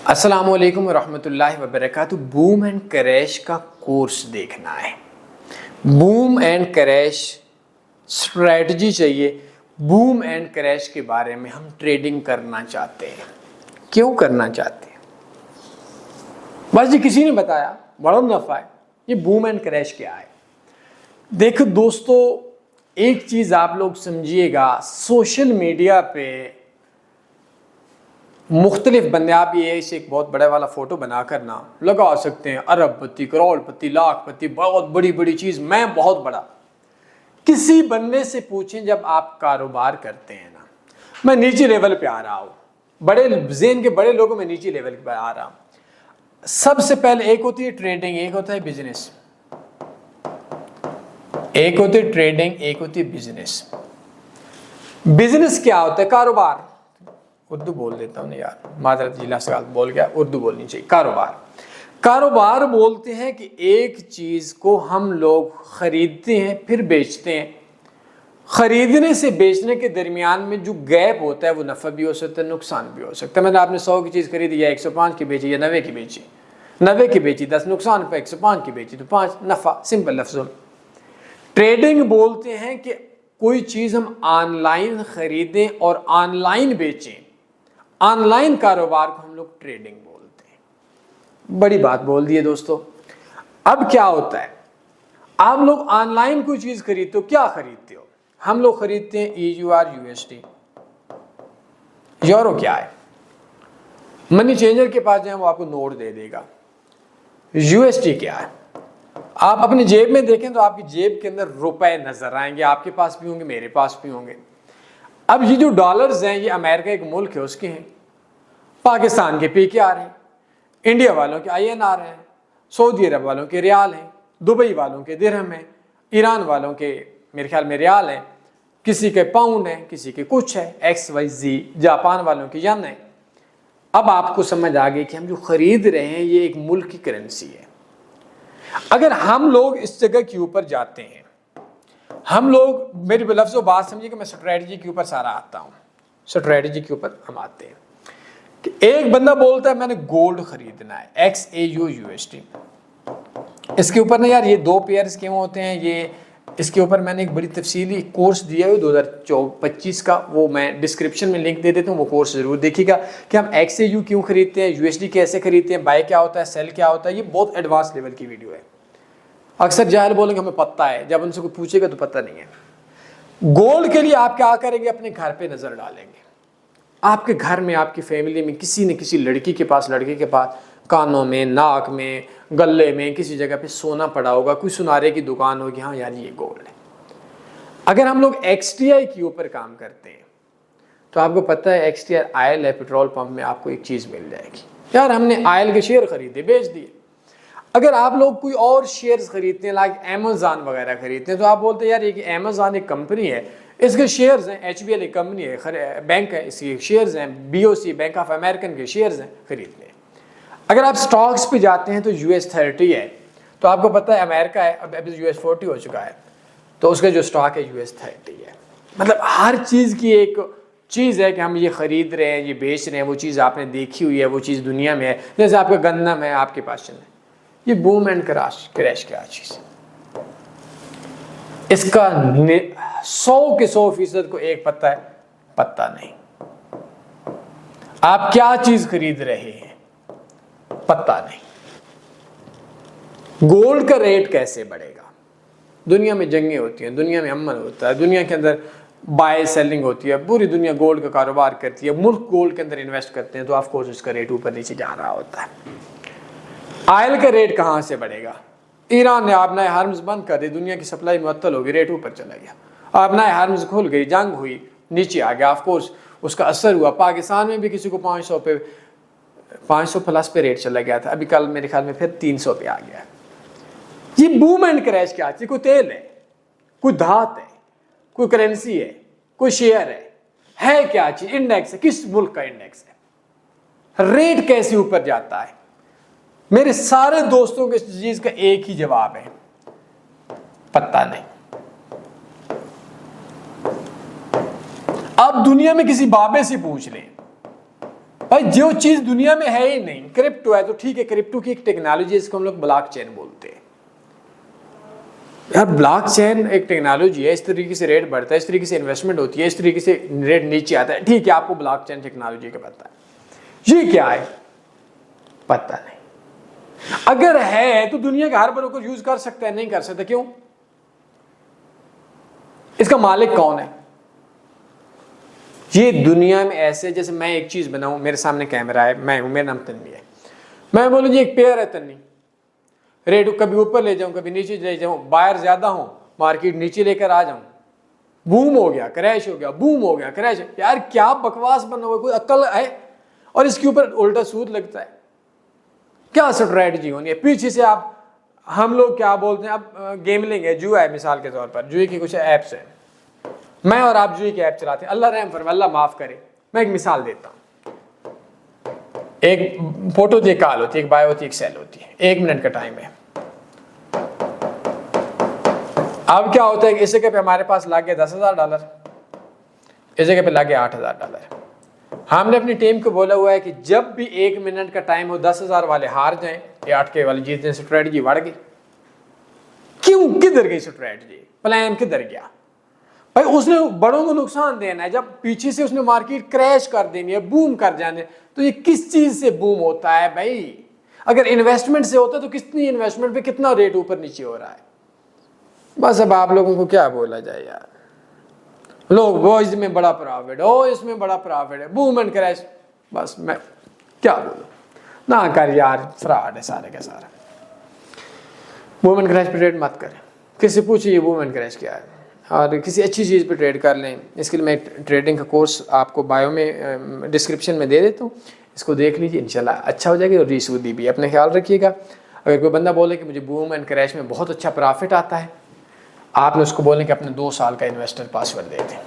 अस्सलाम वालेकुम रहमतुल्लाहि व बरकातहू। बूम एंड क्रैश का कोर्स देखना है। बूम एंड क्रैश स्ट्रेटजी चाहिए। बूम एंड क्रैश के बारे में हम ट्रेडिंग करना चाहते हैं। क्यों करना चाहते हैं? बस जी किसी ने बताया बड़ा नफा है। ये बूम एंड क्रैश क्या है? देखो दोस्तों, एक चीज आप लोग समझिएगा, सोशल मीडिया पे मुख्तलिफ बंदे, आप ये एक बहुत बड़ा वाला फोटो बनाकर ना लगा सकते हैं, अरबपति, करोड़पति, लाखपति, बहुत बड़ी बड़ी चीज, मैं बहुत बड़ा। किसी बंदे से पूछें जब आप कारोबार करते हैं ना, मैं नीचे लेवल पे आ रहा हूं, बड़े ज़ेन के बड़े लोगों में नीचे लेवल पे आ रहा हूं। सबसे पहले एक होती है ट्रेडिंग, एक होता है बिजनेस। एक होती है ट्रेडिंग, एक होती है बिजनेस। बिजनेस क्या होता है? कारोबार। उर्दू बोल देता हूँ यार, माजरत जिला से बोल गया, उर्दू बोलनी चाहिए। कारोबार। कारोबार बोलते हैं कि एक चीज को हम लोग खरीदते हैं फिर बेचते हैं। खरीदने से बेचने के दरमियान में जो गैप होता है वो नफा भी हो सकता है, नुकसान भी हो सकता है। मतलब आपने 100 की चीज खरीदी या 105 की बेची या 90 की बेची, 90 की बेची 10 नुकसान पे, 105 की बेची तो 5 नफा। सिंपल लफ्जों में ट्रेडिंग बोलते हैं कि कोई चीज हम ऑनलाइन खरीदें और ऑनलाइन बेचें। ऑनलाइन कारोबार को हम लोग ट्रेडिंग बोलते हैं। बड़ी बात बोल दी है दोस्तों। अब क्या होता है, आप लोग ऑनलाइन कोई चीज खरीदते हो, क्या खरीदते हो? हम लोग खरीदते हैं EUR USD। यूरो क्या है? मनी चेंजर के पास जाए वो आपको नोट दे देगा। USD क्या है? आप अपनी जेब में देखें तो आपकी जेब के अंदर रुपए नजर आएंगे, आपके पास भी होंगे, मेरे पास भी होंगे। अब ये जो डॉलर्स हैं, ये अमेरिका एक मुल्क है उसके हैं, पाकिस्तान के PKR हैं, इंडिया वालों के INR हैं, सऊदी अरब वालों के रियाल हैं, दुबई वालों के दिरहम हैं, ईरान वालों के मेरे ख्याल में रियाल हैं, किसी के पाउंड हैं, किसी के कुछ है, XYZ, जापान वालों की यन है। अब आपको समझ आ गई कि हम जो खरीद रहे हैं ये एक मुल्क की करेंसी है। अगर हम लोग इस जगह के ऊपर जाते हैं, हम लोग, मेरी लफ्ज़ों बात समझिए कि मैं स्ट्रेटजी के ऊपर सारा आता हूँ। स्ट्रेटजी के ऊपर हम आते हैं कि एक बंदा बोलता है मैंने गोल्ड खरीदना है, XAU USD। इसके ऊपर ना यार ये दो पेयर्स क्यों होते हैं, ये इसके ऊपर मैंने एक बड़ी तफसीली कोर्स दिया है 2025 का, वो मैं डिस्क्रिप्शन में लिंक दे देता हूँ, वो कोर्स जरूर देखिएगा कि हम XAU क्यों खरीदते हैं, USD कैसे खरीदते हैं, बाय क्या होता है, सेल क्या होता है। ये बहुत एडवांस लेवल की वीडियो है। अक्सर जाहिल बोलेंगे हमें पता है, जब उनसे कोई पूछेगा तो पता नहीं है। गोल्ड के लिए आप क्या करेंगे, अपने घर पे नजर डालेंगे। आपके घर में, आपकी फैमिली में किसी न किसी लड़की के पास, लड़के के पास कानों में, नाक में, गले में, किसी जगह पे सोना पड़ा होगा, कोई सुनारे की दुकान होगी, हाँ यार ये गोल्ड है। अगर हम लोग XTI के ऊपर काम करते हैं तो आपको पता है XTI ऑयल है, पेट्रोल पंप में आपको एक चीज मिल जाएगी, यार हमने ऑयल के शेयर खरीदे, बेच दिए। अगर आप लोग कोई और शेयर्स खरीदते हैं, लाइक अमेज़न वगैरह खरीदते हैं, तो आप बोलते हैं यार ये अमेज़न एक कंपनी है, इसके शेयर्स हैं, HBL एक कंपनी है, बैंक है, इसके शेयर्स हैं, BOC बैंक ऑफ अमेरिकन के शेयर्स हैं, खरीद लें। अगर आप स्टॉक्स पे जाते हैं तो US 30 है, तो आपको पता है अमेरिका है, अब US 40 हो चुका है, तो उसका जो स्टॉक है US 30 है। मतलब हर चीज़ की एक चीज़ है कि हम ये खरीद रहे हैं, ये बेच रहे हैं, वो चीज़ आपने देखी हुई है, वो चीज़ दुनिया में है। जैसे आपका गंदम है, आपके पास चले, ये बूम एंड क्रैश क्या चीज़ है? इसका 100 के 100% को एक पता है, पता नहीं। आप क्या चीज खरीद रहे हैं, पता नहीं। गोल्ड का रेट कैसे बढ़ेगा? दुनिया में जंगें होती हैं, दुनिया में अमन होता है, दुनिया के अंदर बाय सेलिंग होती है, पूरी दुनिया गोल्ड का कारोबार करती है, मुल्क गोल्ड के अंदर इन्वेस्ट करते हैं, तो ऑफ कोर्स उसका रेट ऊपर नीचे जा रहा होता है। ऑयल का रेट कहां से बढ़ेगा? ईरान ने आपना हार्म्स बंद कर दी, दुनिया की सप्लाई मुअत्तल हो गई, रेट ऊपर चला गया। आपना हार्म्स खुल गई, जंग हुई, नीचे आ गया, ऑफ कोर्स उसका असर हुआ। पाकिस्तान में भी किसी को 500 प्लस पे रेट चला गया था, अभी कल मेरे ख्याल में फिर 300 पे आ गया। ये बूम एंड क्रैश क्या चीज? कोई तेल है, कोई धात है, कोई करेंसी है, कोई शेयर है क्या चीज? इंडेक्स है, किस मुल्क का इंडेक्स है? रेट कैसे ऊपर जाता है? मेरे सारे दोस्तों के इस चीज का एक ही जवाब है, पता नहीं। अब दुनिया में किसी बाबे से पूछ लें, भाई जो चीज दुनिया में है ही नहीं, क्रिप्टो है तो ठीक है, क्रिप्टो की एक टेक्नोलॉजी है, इसको हम लोग ब्लॉकचेन बोलते हैं। यार ब्लॉकचेन एक टेक्नोलॉजी है, इस तरीके से रेट बढ़ता है, इस तरीके से इन्वेस्टमेंट होती है, इस तरीके से रेट नीचे आता है, ठीक है, आपको ब्लॉकचेन टेक्नोलॉजी का पता है। ये क्या है पता नहीं। अगर है तो दुनिया का हर ब्रोकर यूज कर सकता है, नहीं कर सकता, क्यों? इसका मालिक कौन है? ये दुनिया में ऐसे, जैसे मैं एक चीज बनाऊं, मेरे सामने कैमरा है, मैं हूं, मेरा नाम तन्नी है, मैं बोलूं जी एक पेयर है तन्नी, रेट कभी ऊपर ले जाऊं कभी नीचे ले जाऊं, बायर ज्यादा हो मार्केट नीचे लेकर आ जाऊं, बूम हो गया क्रैश हो गया, बूम हो गया क्रैश। यार क्या बकवास बना हुआ, कोई अक्ल है? और इसके ऊपर उल्टा सूद लगता है। क्या स्ट्रैटेजी होनी है पीछे से? आप हम लोग क्या बोलते हैं, अब गेमलिंग है, जुआ है, मिसाल के तौर पर जुए की कुछ ऐप्स है, मैं और आप जुए की ऐप चलाते हैं, अल्लाह रहम फरमाए, अल्लाह माफ करे। मैं एक मिसाल देता हूं, एक फोटो होती है, कॉल होती है, एक बाय होती है, एक सेल होती है, 1 मिनट का टाइम है। अब क्या होता है कि इस जगह पे हमारे पास लागे $10,000, इस जगह पे लागे $8,000। हमने अपनी टीम को बोला हुआ है कि जब भी 1 मिनट का टाइम हो 10,000 वाले हार जाएं या 8K वाले जीत जाएं। स्ट्रेटजी बढ़ गई। क्यों? किधर गई स्ट्रेटजी? प्लान किधर गया? भाई उसने बड़ों को नुकसान देना है, जब पीछे से उसने मार्केट क्रैश कर देनी है, बूम कर जाने, तो ये किस चीज से बूम होता है भाई? अगर इन्वेस्टमेंट से होता तो कितनी इन्वेस्टमेंट पे कितना रेट ऊपर नीचे हो रहा है। बस अब आप लोगों को क्या बोला जाए यार, लोग वो इसमें बड़ा प्रॉफिट, ओ इसमें बड़ा प्रॉफिट है, बूम एंड क्रैश। बस मैं क्या बोलूं, ना कर यार, फ्रॉड है सारे का सारा। बूम एंड क्रैश पे ट्रेड मत करें, किसी पूछिए बूम एंड क्रैश क्या है, और किसी अच्छी चीज़ पे ट्रेड कर लें। इसके लिए मैं ट्रेडिंग का कोर्स आपको बायो में डिस्क्रिप्शन में दे देता हूँ, इसको देख लीजिए, इंशाल्लाह अच्छा हो जाएगा। और रीसूदी भी अपने ख्याल रखिएगा। अगर कोई बंदा बोले कि मुझे बूम एंड क्रैश में बहुत अच्छा प्रॉफिट आता है, आपने उसको बोलें कि अपने 2 साल का इन्वेस्टर पासवर्ड दे दें,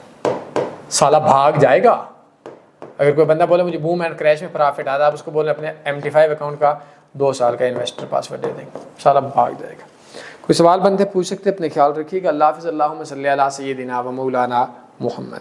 साला भाग जाएगा। अगर कोई बंदा बोले मुझे बूम एंड क्रैश में प्रॉफिट आता है, आप उसको बोलें अपने MT5 अकाउंट का 2 साल का इन्वेस्टर पासवर्ड दे देंगे, साला भाग जाएगा। कोई सवाल बनते पूछ सकते, अपने ख्याल रखिएगा। अल्लाह हाफ़िज़। अल्लाहुम्मा सल्ली अला सय्यिदिना व मौलाना मुहम्मद।